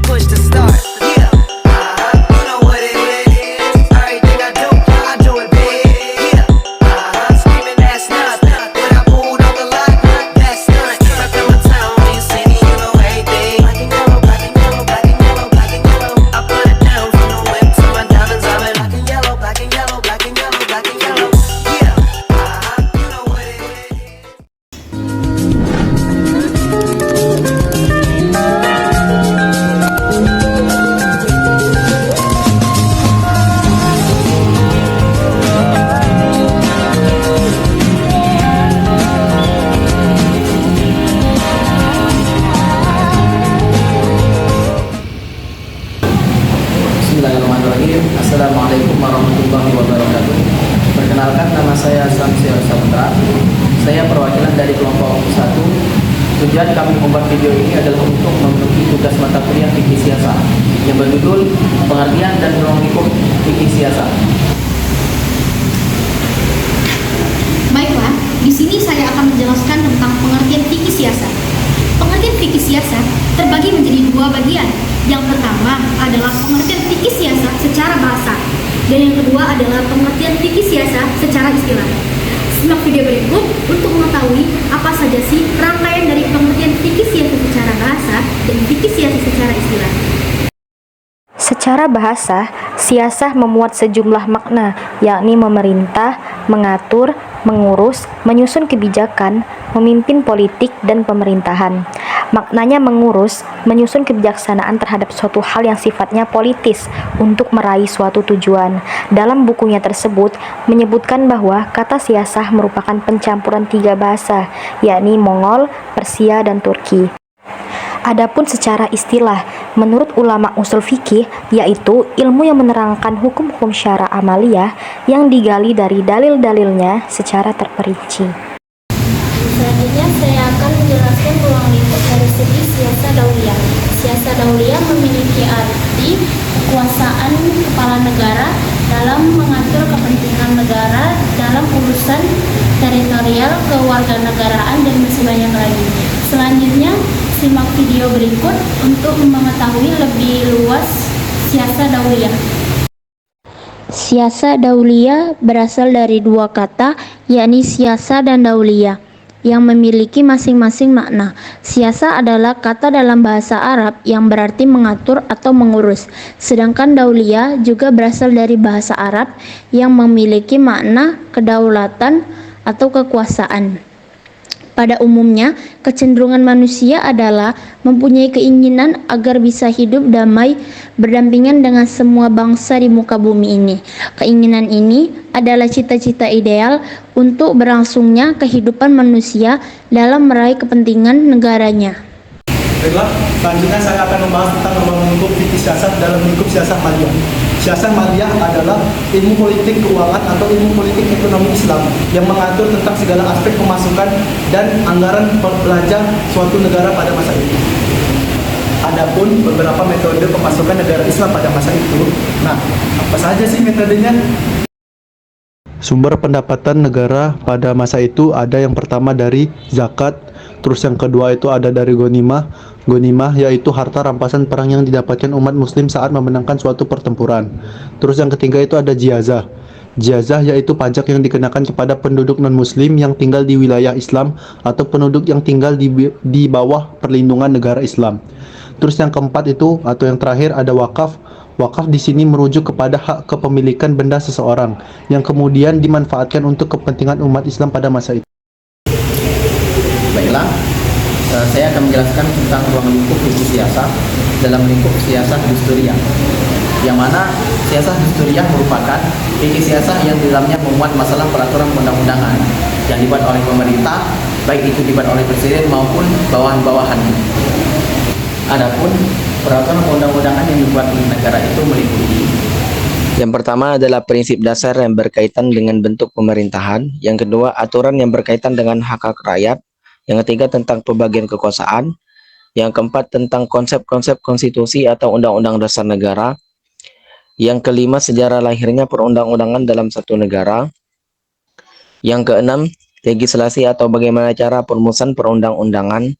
push to start. Yeah, you know what it is. Everything I do it big. Yeah, screaming that's nothing. When I pulled on the lot, that's nothing. I come to town, you see me, you know everything. Black and yellow, black and yellow, black and yellow, black and yellow. I put it down from the whip to my diamonds. I've been black and yellow, black and yellow, black and yellow, black and yellow. Yeah, you know what it is. Bismillahirrahmanirrahim. Assalamualaikum warahmatullahi wabarakatuh. Perkenalkan, nama saya Samsiel Saputra. Saya perwakilan dari kelompok 1. Tujuan kami membuat video ini adalah untuk memenuhi tugas mata kuliah fikih siasat yang berjudul Pengertian dan Lingkup Fikih Siasat. Baiklah, di sini saya akan menjelaskan tentang pengertian fikih siasat. Pengertian fikih siasat terbagi menjadi dua bagian. Yang pertama adalah pengertian fikih siasat secara bahasa, dan yang kedua adalah pengertian fikih siasat secara istilah. Simak video berikut untuk mengetahui apa saja sih rangkaian dari pengertian fikih siasat secara bahasa dan fikih siasat secara istilah. Secara bahasa, siasah memuat sejumlah makna, yakni memerintah, mengatur, mengurus, menyusun kebijakan, memimpin politik dan pemerintahan. Maknanya mengurus, menyusun kebijaksanaan terhadap suatu hal yang sifatnya politis untuk meraih suatu tujuan. Dalam bukunya tersebut menyebutkan bahwa kata siasah merupakan pencampuran tiga bahasa, yakni Mongol, Persia, dan Turki. Adapun secara istilah, menurut ulama usul fikih, yaitu ilmu yang menerangkan hukum-hukum syara amaliyah yang digali dari dalil-dalilnya secara terperinci. Selanjutnya saya akan menjelaskan ruang lingkup dari segi siasah dauliyah. Siasah dauliyah memiliki arti kekuasaan kepala negara dalam mengatur kepentingan negara dalam urusan teritorial, kewarganegaraan, dan masih banyak lagi. Selanjutnya, simak video berikut untuk mengetahui lebih luas siasah dauliyah. Siasah dauliyah berasal dari dua kata, yakni siasah dan dauliyah, yang memiliki masing-masing makna. Siasah adalah kata dalam bahasa Arab yang berarti mengatur atau mengurus, sedangkan dauliyah juga berasal dari bahasa Arab yang memiliki makna kedaulatan atau kekuasaan. Pada umumnya, kecenderungan manusia adalah mempunyai keinginan agar bisa hidup damai berdampingan dengan semua bangsa di muka bumi ini. Keinginan ini adalah cita-cita ideal untuk berlangsungnya kehidupan manusia dalam meraih kepentingan negaranya. Baiklah, selanjutnya saya akan membahas tentang ruang lingkup fikih siasat dalam lingkup siasat maliyah. Siasat maliyah adalah ilmu politik keuangan atau ilmu politik ekonomi Islam yang mengatur tentang segala aspek pemasukan dan anggaran belanja suatu negara pada masa itu. Adapun beberapa metode pemasukan negara Islam pada masa itu, nah apa saja sih metodenya? Sumber pendapatan negara pada masa itu ada yang pertama dari zakat, terus yang kedua itu ada dari ghanimah. Ghanimah yaitu harta rampasan perang yang didapatkan umat muslim saat memenangkan suatu pertempuran. Terus yang ketiga itu ada jizah. Jizah yaitu pajak yang dikenakan kepada penduduk non-muslim yang tinggal di wilayah Islam atau penduduk yang tinggal di bawah perlindungan negara Islam. Terus yang keempat itu atau yang terakhir ada wakaf. Wakaf di sini merujuk kepada hak kepemilikan benda seseorang yang kemudian dimanfaatkan untuk kepentingan umat Islam pada masa itu. Baiklah, saya akan menjelaskan tentang ruang lingkup fikih siasat dalam lingkup siasat dusturiyah, yang mana siasat dusturiyah merupakan fikih siasat yang di dalamnya memuat masalah peraturan undang-undangan yang dibuat oleh pemerintah, baik itu dibuat oleh presiden maupun bawahan-bawahannya. Adapun peraturan undang-undangan yang dibuat oleh negara itu meliputi: yang pertama adalah prinsip dasar yang berkaitan dengan bentuk pemerintahan, yang kedua aturan yang berkaitan dengan hak-hak rakyat, yang ketiga tentang pembagian kekuasaan, yang keempat tentang konsep-konsep konstitusi atau undang-undang dasar negara, yang kelima sejarah lahirnya perundang-undangan dalam satu negara, yang keenam legislasi atau bagaimana cara perumusan perundang-undangan,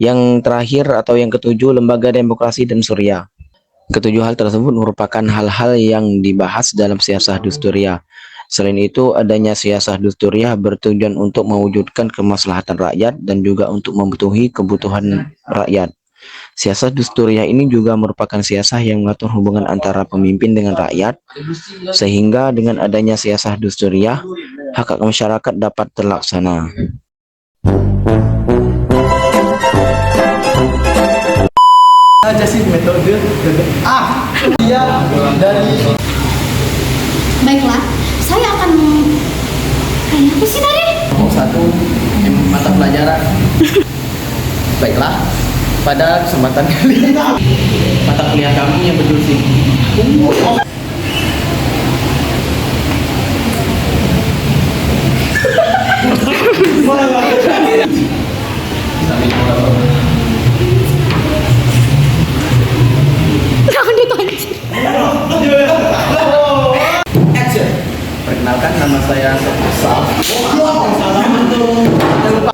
Yang terakhir atau yang ketujuh, lembaga demokrasi dan surya. Ketujuh hal tersebut merupakan hal-hal yang dibahas dalam siasah Dusturiah. Selain itu, adanya siasah Dusturiah bertujuan untuk mewujudkan kemaslahatan rakyat dan juga untuk memenuhi kebutuhan rakyat. Siasah Dusturiah ini juga merupakan siasah yang mengatur hubungan antara pemimpin dengan rakyat, sehingga dengan adanya siasah Dusturiah, hak-hak masyarakat dapat terlaksana. Aja sih metode dia dari Baiklah, saya akan apa sih tadi? Kelompok 1 mata pelajaran. Baiklah, pada kesempatan kali ini mata kuliah kami yang berjudul Action. Perkenalkan, nama saya Sal. Jangan lupa